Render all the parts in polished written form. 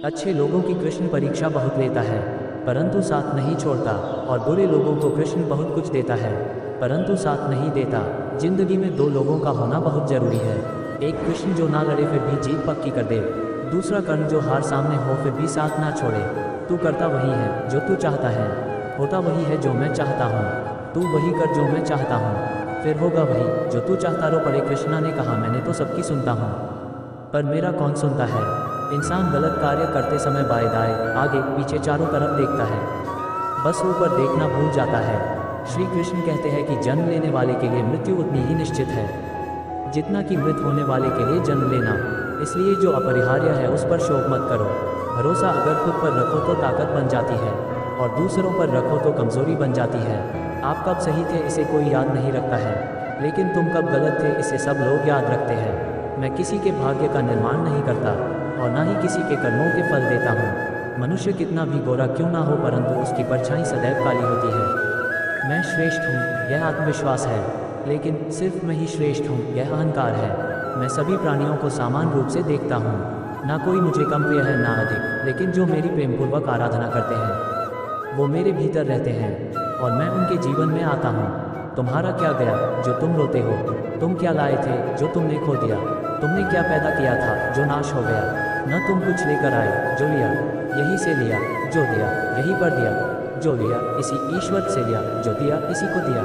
अच्छे लोगों की कृष्ण परीक्षा बहुत लेता है, परंतु साथ नहीं छोड़ता, और बुरे लोगों को कृष्ण बहुत कुछ देता है, परंतु साथ नहीं देता। जिंदगी में दो लोगों का होना बहुत जरूरी है। एक कृष्ण जो ना लड़े फिर भी जीत पक्की कर दे, दूसरा कर्ण जो हार सामने हो फिर भी साथ ना छोड़े। तू करता वही है जो तू चाहता है, होता वही है जो मैं चाहता हूँ। तू वही कर जो मैं चाहता हूँ, फिर होगा वही जो तू चाहता। रो पड़े कृष्णा ने कहा, मैंने तो सबकी सुनता हूँ, पर मेरा कौन सुनता है। इंसान गलत कार्य करते समय बाएं दाएं आगे पीछे चारों तरफ देखता है, बस ऊपर देखना भूल जाता है। श्री कृष्ण कहते हैं कि जन्म लेने वाले के लिए मृत्यु उतनी ही निश्चित है जितना कि मृत होने वाले के लिए जन्म लेना। इसलिए जो अपरिहार्य है उस पर शोक मत करो। भरोसा अगर खुद पर रखो तो ताकत बन जाती है, और दूसरों पर रखो तो कमजोरी बन जाती है। आप कब सही थे इसे कोई याद नहीं रखता है, लेकिन तुम कब गलत थे इसे सब लोग याद रखते हैं। मैं किसी के भाग्य का निर्माण नहीं करता, और ना ही किसी के कर्मों के फल देता हूँ। मनुष्य कितना भी गोरा क्यों ना हो, परंतु उसकी परछाई सदैव काली होती है। मैं श्रेष्ठ हूँ यह आत्मविश्वास है, लेकिन सिर्फ मैं ही श्रेष्ठ हूँ यह अहंकार है। मैं सभी प्राणियों को समान रूप से देखता हूँ, ना कोई मुझे कम प्रिय है ना अधिक, लेकिन जो मेरी प्रेमपूर्वक आराधना करते हैं वो मेरे भीतर रहते हैं, और मैं उनके जीवन में आता हूँ। तुम्हारा क्या गया जो तुम रोते हो, तुम क्या लाए थे जो तुमने खो दिया, तुमने क्या पैदा किया था जो नाश हो गया। न तुम कुछ लेकर आए जो लिया, यही से लिया जो दिया, यही पर दिया जो लिया, इसी ईश्वर से लिया जो दिया, इसी को दिया।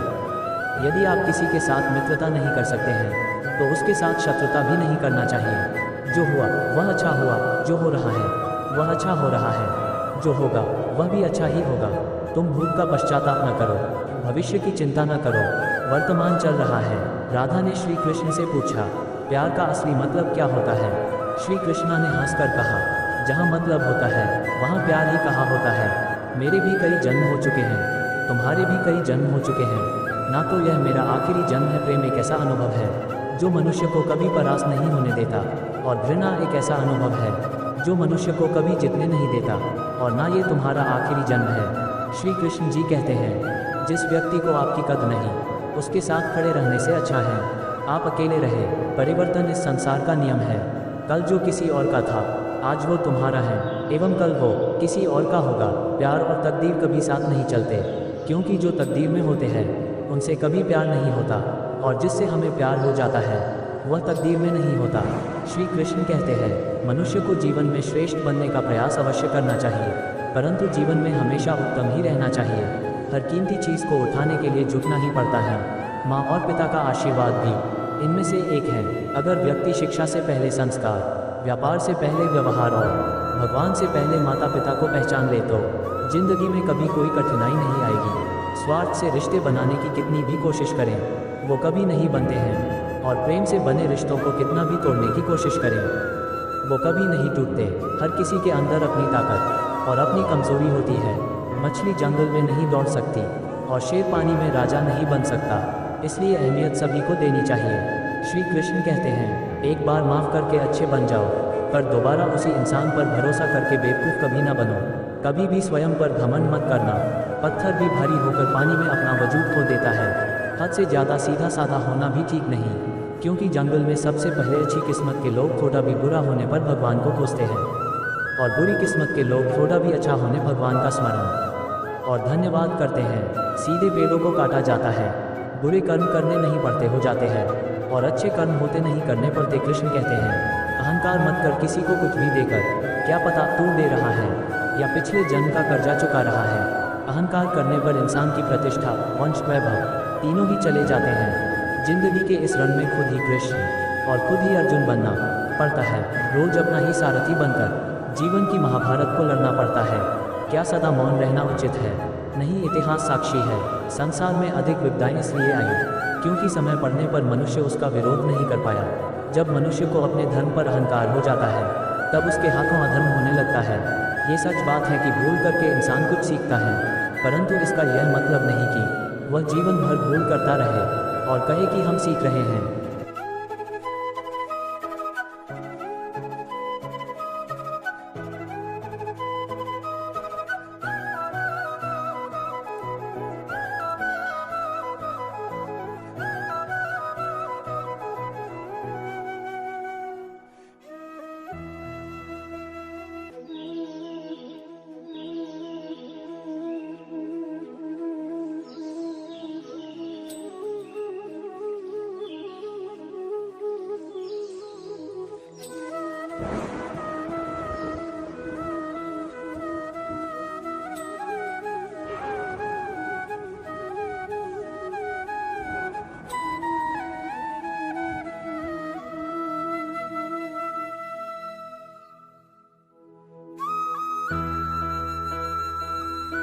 यदि आप किसी के साथ मित्रता नहीं कर सकते हैं तो उसके साथ शत्रुता भी नहीं करना चाहिए। जो हुआ वह अच्छा हुआ, जो हो रहा है वह अच्छा हो रहा है, जो होगा वह भी अच्छा ही होगा। तुम भूत का पश्चाताप न करो, भविष्य की चिंता न करो, वर्तमान चल रहा है। राधा ने श्री कृष्ण से पूछा, प्यार का असली मतलब क्या होता है। श्री कृष्णा ने हंसकर कहा, जहाँ मतलब होता है वहाँ प्यार ही कहा होता है। मेरे भी कई जन्म हो चुके हैं, तुम्हारे भी कई जन्म हो चुके हैं, ना तो यह मेरा आखिरी जन्म है। प्रेम एक ऐसा अनुभव है जो मनुष्य को कभी परास्त नहीं होने देता, और घृणा एक ऐसा अनुभव है जो मनुष्य को कभी जीतने नहीं देता, और ना ये तुम्हारा आखिरी जन्म है। श्री कृष्ण जी कहते हैं, जिस व्यक्ति को आपकी कद्र नहीं, उसके साथ खड़े रहने से अच्छा है आप अकेले रहे। परिवर्तन इस संसार का नियम है। कल जो किसी और का था आज वो तुम्हारा है, एवं कल वो किसी और का होगा। प्यार और तकदीर कभी साथ नहीं चलते, क्योंकि जो तकदीर में होते हैं उनसे कभी प्यार नहीं होता, और जिससे हमें प्यार हो जाता है वह तकदीर में नहीं होता। श्री कृष्ण कहते हैं, मनुष्य को जीवन में श्रेष्ठ बनने का प्रयास अवश्य करना चाहिए, परंतु जीवन में हमेशा उत्तम ही रहना चाहिए। हर कीमती चीज़ को उठाने के लिए झुकना ही पड़ता है। माँ और पिता का आशीर्वाद भी इनमें से एक है। अगर व्यक्ति शिक्षा से पहले संस्कार, व्यापार से पहले व्यवहार और भगवान से पहले माता पिता को पहचान ले तो जिंदगी में कभी कोई कठिनाई नहीं आएगी। स्वार्थ से रिश्ते बनाने की कितनी भी कोशिश करें वो कभी नहीं बनते हैं, और प्रेम से बने रिश्तों को कितना भी तोड़ने की कोशिश करें वो कभी नहीं टूटते। हर किसी के अंदर अपनी ताकत और अपनी कमजोरी होती है। मछली जंगल में नहीं दौड़ सकती, और शेर पानी में राजा नहीं बन सकता, इसलिए अहमियत सभी को देनी चाहिए। श्री कृष्ण कहते हैं, एक बार माफ़ करके अच्छे बन जाओ, पर दोबारा उसी इंसान पर भरोसा करके बेवकूफ़ कभी ना बनो। कभी भी स्वयं पर घमंड मत करना। पत्थर भी भारी होकर पानी में अपना वजूद खो देता है। हद से ज़्यादा सीधा साधा होना भी ठीक नहीं, क्योंकि जंगल में सबसे पहले अच्छी किस्मत के लोग थोड़ा भी बुरा होने पर भगवान को कोसते हैं, और बुरी किस्मत के लोग थोड़ा भी अच्छा होने भगवान का स्मरण और धन्यवाद करते हैं। सीधे पेड़ों को काटा जाता है, बुरे कर्म करने नहीं पड़ते हो जाते हैं, और अच्छे कर्म होते नहीं करने पड़ते। कृष्ण कहते हैं, अहंकार मत कर किसी को कुछ भी देकर, क्या पता तू दे रहा है या पिछले जन्म का कर्जा चुका रहा है। अहंकार करने पर इंसान की प्रतिष्ठा, वंश, वैभव तीनों ही चले जाते हैं। जिंदगी के इस रण में खुद ही कृष्ण और खुद ही अर्जुन बनना पड़ता है। रोज अपना ही सारथी बनकर जीवन की महाभारत को लड़ना पड़ता है। क्या सदा मौन रहना उचित है? नहीं, इतिहास साक्षी है। संसार में अधिक विपदाएं इसलिए आई क्योंकि समय पड़ने पर मनुष्य उसका विरोध नहीं कर पाया। जब मनुष्य को अपने धर्म पर अहंकार हो जाता है तब उसके हाथों अधर्म होने लगता है। ये सच बात है कि भूल करके इंसान कुछ सीखता है, परंतु इसका यह मतलब नहीं कि वह जीवन भर भूल करता रहे और कहे कि हम सीख रहे हैं।